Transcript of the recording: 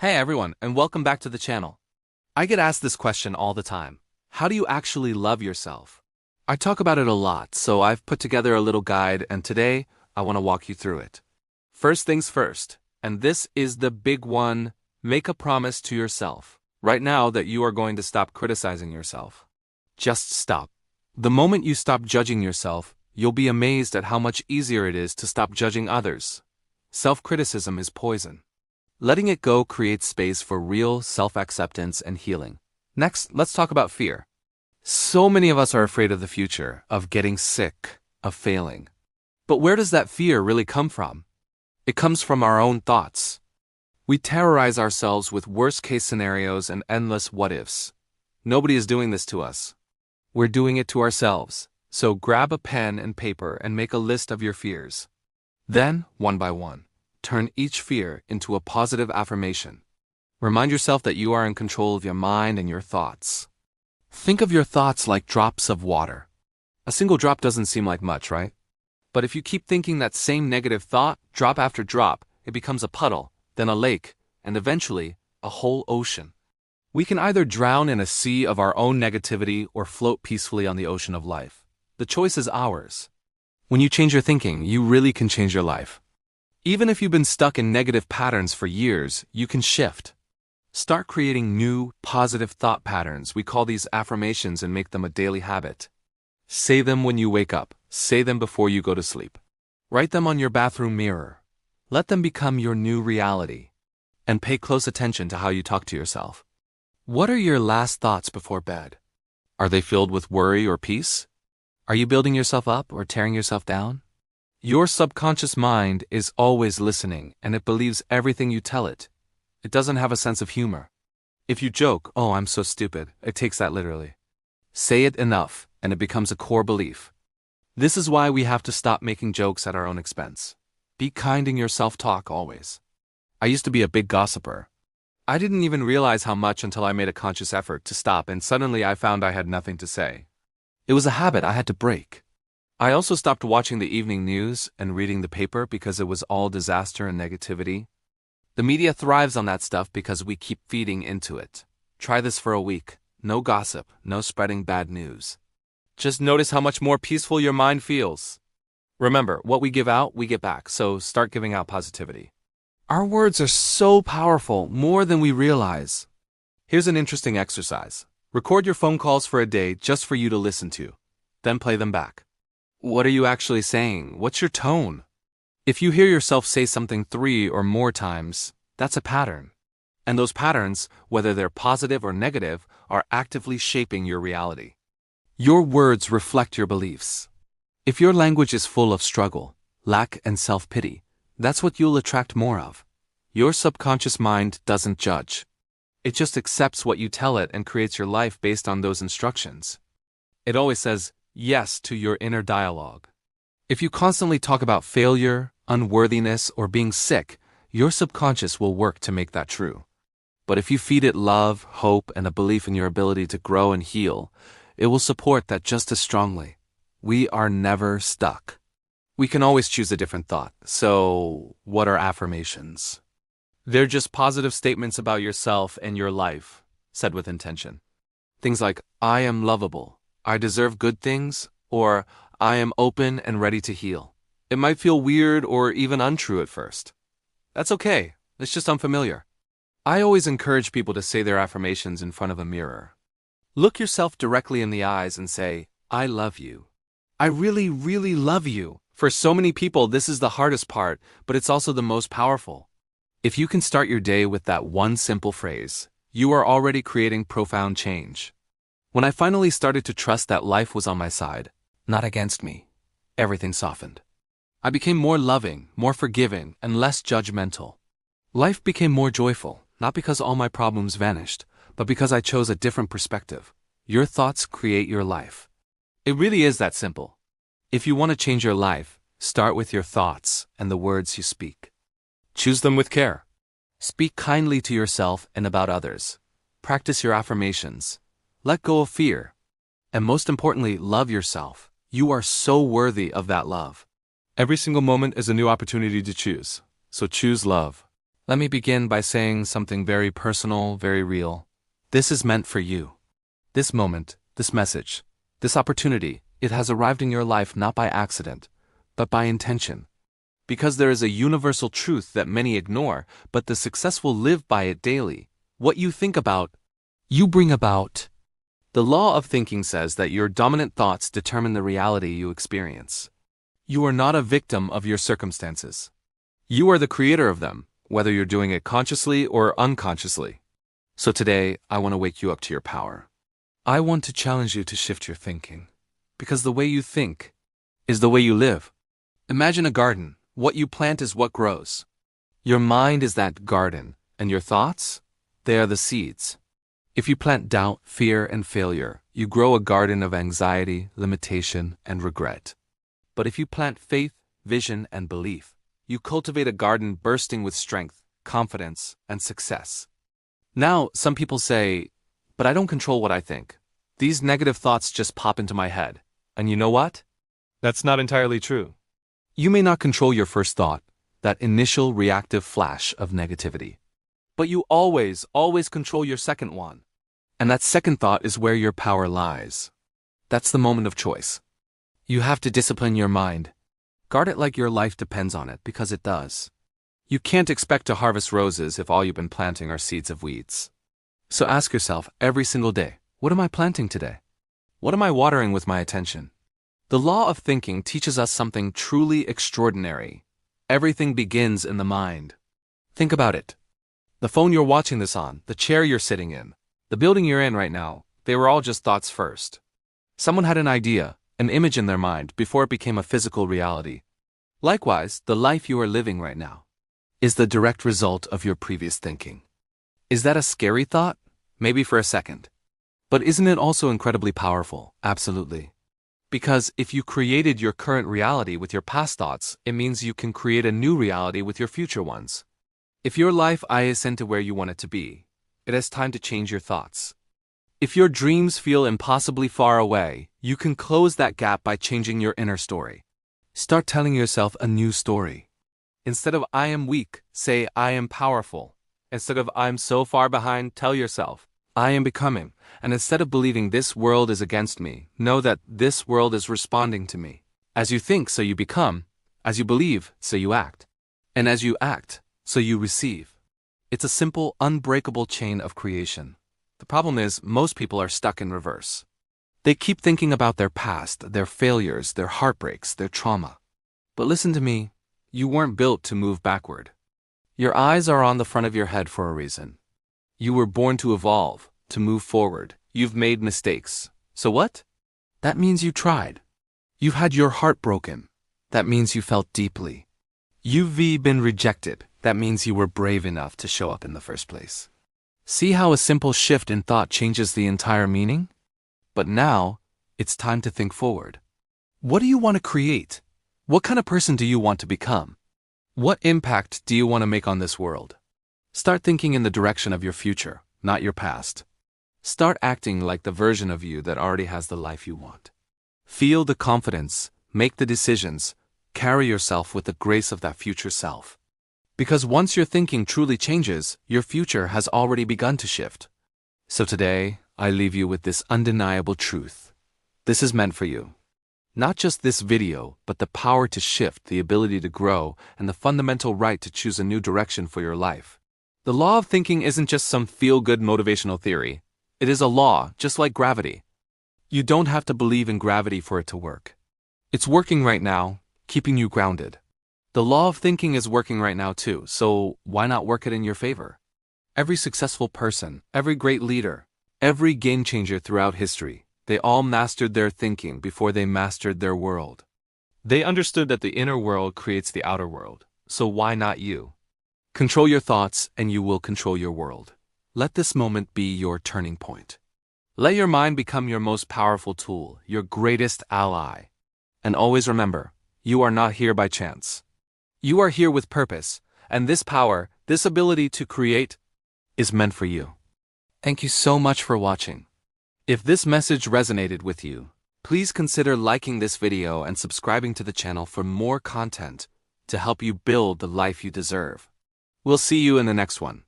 Hey everyone, and welcome back to the channel. I get asked this question all the time. How do you actually love yourself? I talk about it a lot, so I've put together a little guide, and today I want to walk you through it. First things first, and this is the big one, make a promise to yourself. Right now that you are going to stop criticizing yourself. Just stop. The moment you stop judging yourself, you'll be amazed at how much easier it is to stop judging others. Self-criticism is poison. Letting it go creates space for real self-acceptance and healing. Next, let's talk about fear. So many of us are afraid of the future, of getting sick, of failing. But where does that fear really come from? It comes from our own thoughts. We terrorize ourselves with worst-case scenarios and endless what-ifs. Nobody is doing this to us. We're doing it to ourselves. So grab a pen and paper and make a list of your fears. Then, one by one, turn each fear into a positive affirmation. Remind yourself that you are in control of your mind and your thoughts. Think of your thoughts like drops of water. A single drop doesn't seem like much, right? But if you keep thinking that same negative thought, drop after drop, it becomes a puddle, then a lake, and eventually, a whole ocean. We can either drown in a sea of our own negativity or float peacefully on the ocean of life. The choice is ours. When you change your thinking, you really can change your life. Even if you've been stuck in negative patterns for years, you can shift. Start creating new, positive thought patterns. We call these affirmations and make them a daily habit. Say them when you wake up. Say them before you go to sleep. Write them on your bathroom mirror. Let them become your new reality. And pay close attention to how you talk to yourself. What are your last thoughts before bed? Are they filled with worry or peace? Are you building yourself up or tearing yourself down? Your subconscious mind is always listening, and it believes everything you tell it. It doesn't have a sense of humor. If you joke, "Oh, I'm so stupid," it takes that literally. Say it enough, and it becomes a core belief. This is why we have to stop making jokes at our own expense. Be kind in your self-talk always. I used to be a big gossiper. I didn't even realize how much until I made a conscious effort to stop, and suddenly I found I had nothing to say. It was a habit I had to break. I also stopped watching the evening news and reading the paper because it was all disaster and negativity. The media thrives on that stuff because we keep feeding into it. Try this for a week. No gossip, no spreading bad news. Just notice how much more peaceful your mind feels. Remember, what we give out, we get back, so start giving out positivity. Our words are so powerful, more than we realize. Here's an interesting exercise. Record your phone calls for a day just for you to listen to. Then play them back. What are you actually saying? What's your tone? If you hear yourself say something 3 or more times, that's a pattern. And those patterns, whether they're positive or negative, are actively shaping your reality. Your words reflect your beliefs. If your language is full of struggle, lack, and self-pity, that's what you'll attract more of. Your subconscious mind doesn't judge. It just accepts what you tell it and creates your life based on those instructions. It always says yes to your inner dialogue. If you constantly talk about failure, unworthiness, or being sick, your subconscious will work to make that true. But if you feed it love, hope, and a belief in your ability to grow and heal, it will support that just as strongly. We are never stuck. We can always choose a different thought. So, what are affirmations? They're just positive statements about yourself and your life, said with intention. Things like, I am lovable, I deserve good things, or I am open and ready to heal. It might feel weird or even untrue at first. That's okay, it's just unfamiliar. I always encourage people to say their affirmations in front of a mirror. Look yourself directly in the eyes and say, I love you. I really, really love you. For so many people, this is the hardest part, but it's also the most powerful. If you can start your day with that one simple phrase, you are already creating profound change. When I finally started to trust that life was on my side, not against me, everything softened. I became more loving, more forgiving, and less judgmental. Life became more joyful, not because all my problems vanished, but because I chose a different perspective. Your thoughts create your life. It really is that simple. If you want to change your life, start with your thoughts and the words you speak. Choose them with care. Speak kindly to yourself and about others. Practice your affirmations. Let go of fear. And most importantly, love yourself. You are so worthy of that love. Every single moment is a new opportunity to choose. So choose love. Let me begin by saying something very personal, very real. This is meant for you. This moment, this message, this opportunity, it has arrived in your life not by accident, but by intention. Because there is a universal truth that many ignore, but the successful live by it daily. What you think about, you bring about. The law of thinking says that your dominant thoughts determine the reality you experience. You are not a victim of your circumstances. You are the creator of them, whether you're doing it consciously or unconsciously. So today, I want to wake you up to your power. I want to challenge you to shift your thinking. Because the way you think is the way you live. Imagine a garden. What you plant is what grows. Your mind is that garden, and your thoughts? They are the seeds. If you plant doubt, fear, and failure, you grow a garden of anxiety, limitation, and regret. But if you plant faith, vision, and belief, you cultivate a garden bursting with strength, confidence, and success. Now, some people say, but I don't control what I think. These negative thoughts just pop into my head. And you know what? That's not entirely true. You may not control your first thought, that initial reactive flash of negativity. But you always control your second one. And that second thought is where your power lies. That's the moment of choice. You have to discipline your mind. Guard it like your life depends on it, because it does. You can't expect to harvest roses if all you've been planting are seeds of weeds. So ask yourself every single day, what am I planting today? What am I watering with my attention? The law of thinking teaches us something truly extraordinary. Everything begins in the mind. Think about it. The phone you're watching this on, the chair you're sitting in, the building you're in right now, they were all just thoughts first. Someone had an idea, an image in their mind before it became a physical reality. Likewise, the life you are living right now is the direct result of your previous thinking. Is that a scary thought? Maybe for a second. But isn't it also incredibly powerful? Absolutely. Because if you created your current reality with your past thoughts, it means you can create a new reality with your future ones. If your life is into where you want it to be, it is time to change your thoughts. If your dreams feel impossibly far away, you can close that gap by changing your inner story. Start telling yourself a new story. Instead of I am weak, say I am powerful. Instead of I'm so far behind, tell yourself I am becoming. And instead of believing this world is against me, know that this world is responding to me. As you think, so you become. As you believe, so you act. And as you act, so you receive. It's a simple, unbreakable chain of creation. The problem is, most people are stuck in reverse. They keep thinking about their past, their failures, their heartbreaks, their trauma. But listen to me, you weren't built to move backward. Your eyes are on the front of your head for a reason. You were born to evolve, to move forward. You've made mistakes. So what? That means you tried. You've had your heart broken. That means you felt deeply. You've been rejected. That means you were brave enough to show up in the first place. See how a simple shift in thought changes the entire meaning? But now, it's time to think forward. What do you want to create? What kind of person do you want to become? What impact do you want to make on this world? Start thinking in the direction of your future, not your past. Start acting like the version of you that already has the life you want. Feel the confidence, make the decisions, carry yourself with the grace of that future self. Because once your thinking truly changes, your future has already begun to shift. So today, I leave you with this undeniable truth. This is meant for you. Not just this video, but the power to shift, the ability to grow, and the fundamental right to choose a new direction for your life. The law of thinking isn't just some feel-good motivational theory. It is a law, just like gravity. You don't have to believe in gravity for it to work. It's working right now, keeping you grounded. The law of thinking is working right now too, so why not work it in your favor? Every successful person, every great leader, every game changer throughout history, they all mastered their thinking before they mastered their world. They understood that the inner world creates the outer world, so why not you? Control your thoughts and you will control your world. Let this moment be your turning point. Let your mind become your most powerful tool, your greatest ally. And always remember, you are not here by chance. You are here with purpose, and this power, this ability to create, is meant for you. Thank you so much for watching. If this message resonated with you, please consider liking this video and subscribing to the channel for more content to help you build the life you deserve. We'll see you in the next one.